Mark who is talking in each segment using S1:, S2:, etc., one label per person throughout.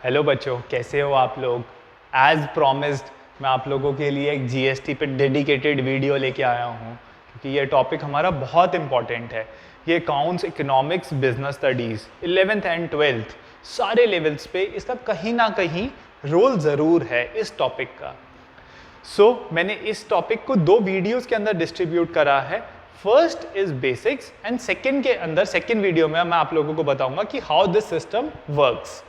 S1: Hello बच्चों, कैसे हो आप लोग। एज प्रॉमिस्ड मैं आप लोगों के लिए एक जीएसटी पे डेडिकेटेड वीडियो लेके आया हूँ क्योंकि ये टॉपिक हमारा बहुत इंपॉर्टेंट है। ये accounts, economics, business studies 11th and 12th सारे लेवल्स पे इसका कहीं ना कहीं रोल ज़रूर है इस टॉपिक का। मैंने इस टॉपिक को 2 वीडियोस के अंदर डिस्ट्रीब्यूट करा है। First is basics and second के अंदर सेकंड वीडियो में मैं आप लोगों को बताऊंगा कि हाउ दिस सिस्टम वर्क्स।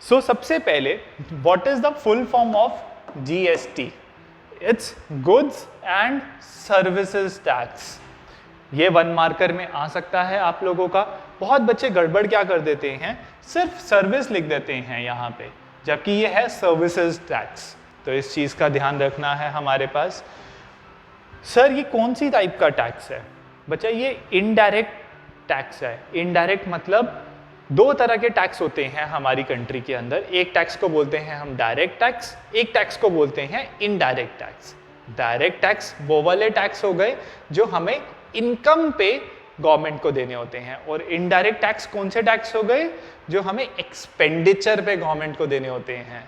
S1: सबसे पहले what is the full form of GST? It's goods and services tax. ये 1 मार्कर में आ सकता है आप लोगों का। बहुत बच्चे गड़बड़ क्या कर देते हैं, सिर्फ सर्विस लिख देते हैं यहाँ पे, जबकि ये है सर्विसेज टैक्स। तो इस चीज का ध्यान रखना है हमारे पास। सर ये कौन सी टाइप का टैक्स है? बच्चा ये इनडायरेक्ट टैक्स है। इनडायरेक्ट मतलब 2 तरह के टैक्स होते हैं हमारी कंट्री के अंदर। एक टैक्स को बोलते हैं हम डायरेक्ट टैक्स, एक टैक्स को बोलते हैं इनडायरेक्ट टैक्स। डायरेक्ट टैक्स वो वाले टैक्स हो गए जो हमें इनकम पे गवर्नमेंट को देने होते हैं, और इनडायरेक्ट टैक्स कौन से टैक्स हो गए जो हमें एक्सपेंडिचर पे गवर्नमेंट को देने होते हैं।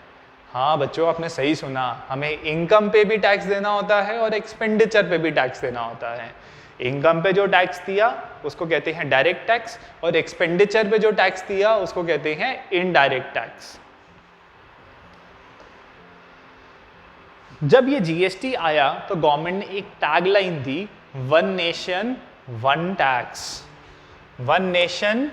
S1: हाँ बच्चों, आपने सही सुना, हमें इनकम पे भी टैक्स देना होता है और एक्सपेंडिचर पे भी टैक्स देना होता है। इनकम पे जो टैक्स दिया उसको कहते हैं डायरेक्ट टैक्स, और एक्सपेंडिचर पे जो टैक्स दिया उसको कहते हैं इनडायरेक्ट टैक्स। जब ये जीएसटी आया तो गवर्नमेंट ने एक टैगलाइन दी, one nation one tax. One nation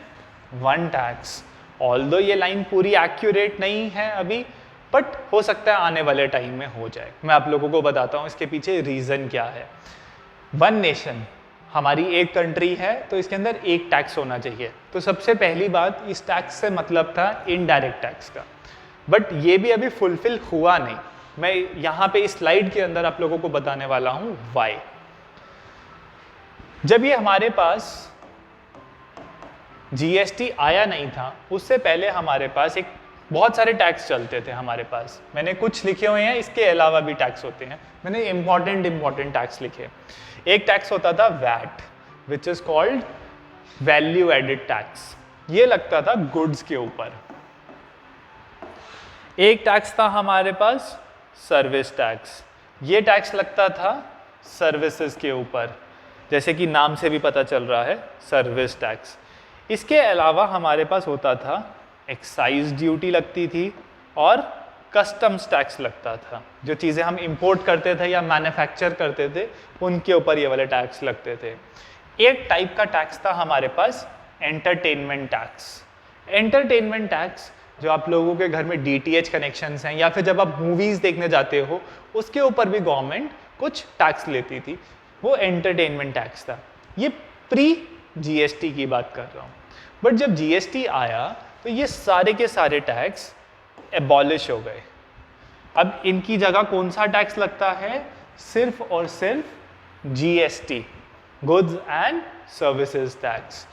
S1: one tax. Although ये लाइन पूरी एक्यूरेट नहीं है अभी, बट हो सकता है आने वाले टाइम में हो जाए। मैं आप लोगों को बताता हूँ इसके पीछे रीजन क्या है। वन नेशन, हमारी एक कंट्री है तो इसके अंदर एक टैक्स होना चाहिए। तो सबसे पहली बात, इस टैक्स से मतलब था इनडायरेक्ट टैक्स का, बट ये भी अभी फुलफिल हुआ नहीं। मैं यहाँ पे इस स्लाइड के अंदर आप लोगों को बताने वाला हूँ वाई। जब ये हमारे पास जीएसटी आया नहीं था, उससे पहले हमारे पास एक बहुत सारे टैक्स चलते थे हमारे पास। मैंने कुछ लिखे हुए हैं, इसके अलावा भी टैक्स होते हैं। मैंने इंपॉर्टेंट टैक्स लिखे। एक टैक्स होता था VAT, which is called value added tax. ये लगता था गुड्स के ऊपर। एक टैक्स था हमारे पास सर्विस टैक्स। ये टैक्स लगता था सर्विसेज के ऊपर, जैसे कि नाम से भी पता चल रहा है, सर्विस टैक्स। इसके अलावा हमारे पास होता था एक्साइज ड्यूटी लगती थी और कस्टम्स टैक्स लगता था। जो चीज़ें हम इंपोर्ट करते थे या मैन्युफैक्चर करते थे उनके ऊपर ये वाले टैक्स लगते थे। एक टाइप का टैक्स था हमारे पास एंटरटेनमेंट टैक्स। एंटरटेनमेंट टैक्स जो आप लोगों के घर में डीटीएच कनेक्शंस हैं या फिर जब आप मूवीज़ देखने जाते हो उसके ऊपर भी गवर्नमेंट कुछ टैक्स लेती थी, वो एंटरटेनमेंट टैक्स था। ये प्री जीएसटी की बात कर रहा हूँ। बट जब जीएसटी आया तो ये सारे के सारे टैक्स एबॉलिश हो गए। अब इनकी जगह कौन सा टैक्स लगता है? सिर्फ और सिर्फ GST, goods and services tax.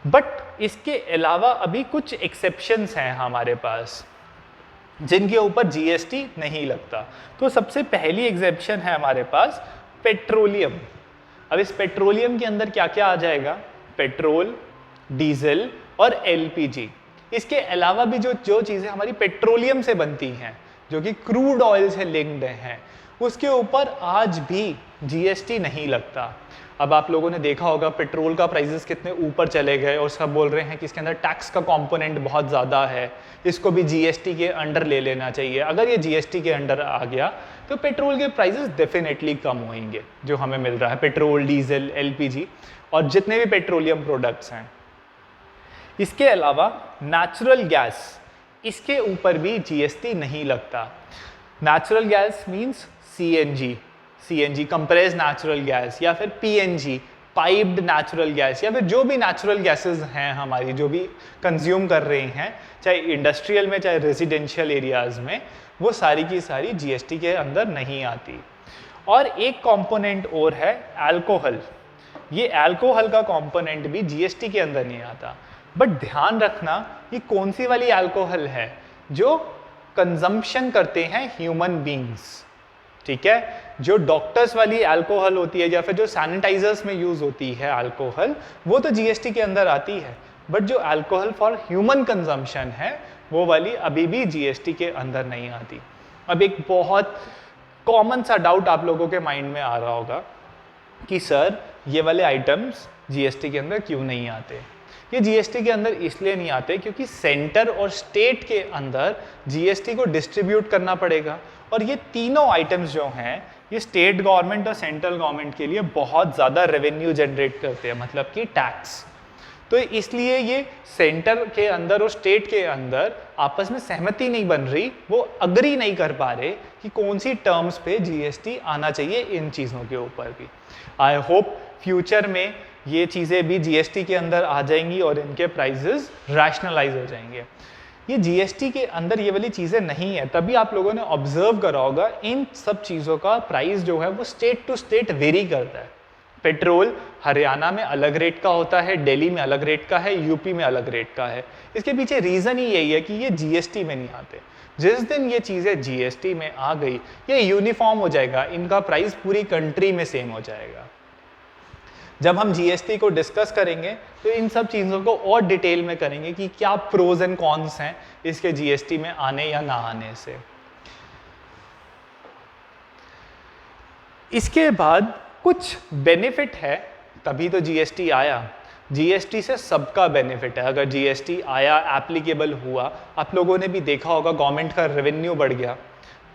S1: But इसके अलावा अभी कुछ एक्सेप्शंस हैं हमारे पास जिनके ऊपर जीएसटी नहीं लगता। तो सबसे पहली एक्सेप्शन है हमारे पास पेट्रोलियम। अब इस पेट्रोलियम के अंदर क्या क्या आ जाएगा? पेट्रोल, डीजल और एलपीजी। इसके अलावा भी जो चीज़ें हमारी पेट्रोलियम से बनती हैं, जो कि क्रूड ऑयल से लिंक्ड हैं, उसके ऊपर आज भी जीएसटी नहीं लगता। अब आप लोगों ने देखा होगा पेट्रोल का प्राइसेस कितने ऊपर चले गए और सब बोल रहे हैं कि इसके अंदर टैक्स का कंपोनेंट बहुत ज़्यादा है, इसको भी जीएसटी के अंडर ले लेना चाहिए। अगर ये जीएसटी के अंडर आ गया तो पेट्रोल के प्राइसेस डेफिनेटली कम होंगे जो हमें मिल रहा है, पेट्रोल, डीजल, एलपीजी और जितने भी पेट्रोलियम प्रोडक्ट्स हैं। इसके अलावा नेचुरल गैस, इसके ऊपर भी जीएसटी नहीं लगता। Natural gas means CNG compressed natural gas, या फिर पीएनजी पाइप्ड नेचुरल गैस, या फिर जो भी नेचुरल गैसेस हैं हमारी जो भी कंज्यूम कर रहे हैं, चाहे इंडस्ट्रियल में चाहे रेजिडेंशियल एरियाज में, वो सारी की सारी जीएसटी के अंदर नहीं आती। और एक कंपोनेंट और है अल्कोहल। ये अल्कोहल का कंपोनेंट भी जीएसटी के अंदर नहीं आता। बट ध्यान रखना ये कौन सी वाली अल्कोहल है? जो कंजम्पशन करते हैं ह्यूमन बींग्स, ठीक है। जो डॉक्टर्स वाली अल्कोहल होती है या फिर जो सैनिटाइजर्स में यूज होती है अल्कोहल, वो तो जीएसटी के अंदर आती है। बट जो अल्कोहल फॉर ह्यूमन कंजम्पशन है वो वाली अभी भी जीएसटी के अंदर नहीं आती। अब एक बहुत कॉमन सा डाउट आप लोगों के माइंड में आ रहा होगा कि सर ये वाले आइटम्स जीएसटी के अंदर क्यों नहीं आते। ये जीएसटी के अंदर इसलिए नहीं आते क्योंकि सेंटर और स्टेट के अंदर जीएसटी को डिस्ट्रीब्यूट करना पड़ेगा, और ये तीनों आइटम्स जो हैं ये स्टेट गवर्नमेंट और सेंट्रल गवर्नमेंट के लिए बहुत ज़्यादा रेवेन्यू जनरेट करते हैं, मतलब कि टैक्स। तो इसलिए ये सेंटर के अंदर और स्टेट के अंदर आपस में सहमति नहीं बन रही, वो अग्री नहीं कर पा रहे कि कौन सी टर्म्स पे जीएसटी आना चाहिए इन चीज़ों के ऊपर भी। आई होप फ्यूचर में ये चीज़ें भी जीएसटी के अंदर आ जाएंगी और इनके प्राइजेस रैशनलाइज हो जाएंगे। ये जीएसटी के अंदर ये वाली चीज़ें नहीं है, तभी आप लोगों ने ऑब्जर्व करा होगा इन सब चीज़ों का प्राइस जो है वो स्टेट टू स्टेट वेरी करता है। पेट्रोल हरियाणा में अलग रेट का होता है, दिल्ली में अलग रेट का है, यूपी में अलग रेट का है। इसके पीछे रीज़न ही यही है कि ये जीएसटी में नहीं आते। जिस दिन ये चीज़ें जीएसटी में आ गई ये यूनिफॉर्म हो जाएगा, इनका प्राइस पूरी कंट्री में सेम हो जाएगा। जब हम जीएसटी को डिस्कस करेंगे तो इन सब चीज़ों को और डिटेल में करेंगे कि क्या प्रोज एंड कॉन्स हैं इसके जीएसटी में आने या ना आने से। इसके बाद कुछ बेनिफिट है, तभी तो जीएसटी आया। जीएसटी से सबका बेनिफिट है। अगर जीएसटी आया, एप्लीकेबल हुआ, आप लोगों ने भी देखा होगा गवर्नमेंट का रेवेन्यू बढ़ गया।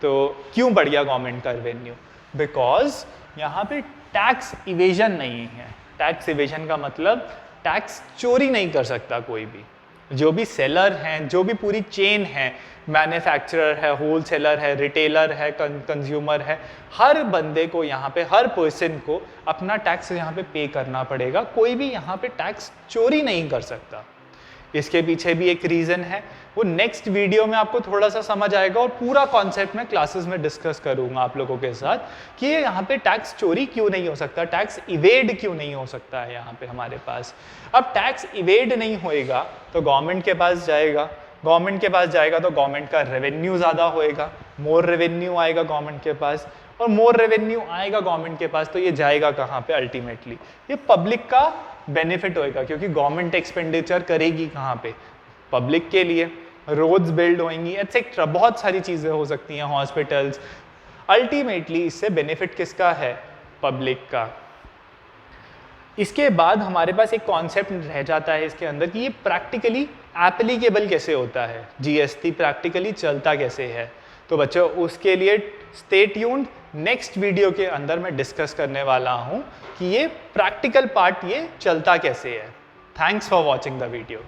S1: तो क्यों बढ़ गया गवर्नमेंट का रेवेन्यू? बिकॉज यहाँ पे टैक्स इवेजन नहीं है। टैक्स इवेजन का मतलब टैक्स चोरी नहीं कर सकता कोई भी। जो भी सेलर हैं, जो भी पूरी चेन है, मैन्युफैक्चरर है, होलसेलर है, रिटेलर है, कंज्यूमर है, हर बंदे को यहाँ पे, हर पर्सन को अपना टैक्स यहाँ पे पे करना पड़ेगा। कोई भी यहाँ पे टैक्स चोरी नहीं कर सकता। इसके पीछे भी एक रीज़न है, वो नेक्स्ट वीडियो में आपको थोड़ा सा समझ आएगा और पूरा कॉन्सेप्ट मैं क्लासेस में डिस्कस करूंगा आप लोगों के साथ कि यहाँ पे टैक्स चोरी क्यों नहीं हो सकता, टैक्स इवेड क्यों नहीं हो सकता है यहाँ पे हमारे पास। अब टैक्स इवेड नहीं होएगा तो गवर्नमेंट के पास जाएगा, गवर्नमेंट के पास जाएगा तो गवर्नमेंट का रेवेन्यू ज़्यादा होएगा, मोर रेवेन्यू आएगा गवर्नमेंट के पास, और मोर रेवेन्यू आएगा गवर्नमेंट के पास तो ये जाएगा कहाँ पे? अल्टीमेटली ये पब्लिक का बेनिफिट होएगा, क्योंकि गवर्नमेंट एक्सपेंडिचर करेगी कहाँ पे? पब्लिक के लिए। रोड्स बिल्ड होंगी, एटसेट्रा, बहुत सारी चीज़ें हो सकती हैं, हॉस्पिटल्स। अल्टीमेटली इससे बेनिफिट किसका है? पब्लिक का। इसके बाद हमारे पास एक कॉन्सेप्ट रह जाता है इसके अंदर कि ये प्रैक्टिकली एप्लीकेबल कैसे होता है, जीएसटी प्रैक्टिकली चलता कैसे है। तो बच्चों उसके लिए स्टे ट्यून्ड, नेक्स्ट वीडियो के अंदर मैं डिस्कस करने वाला हूँ कि ये प्रैक्टिकल पार्ट ये चलता कैसे है। Thanks for watching the video.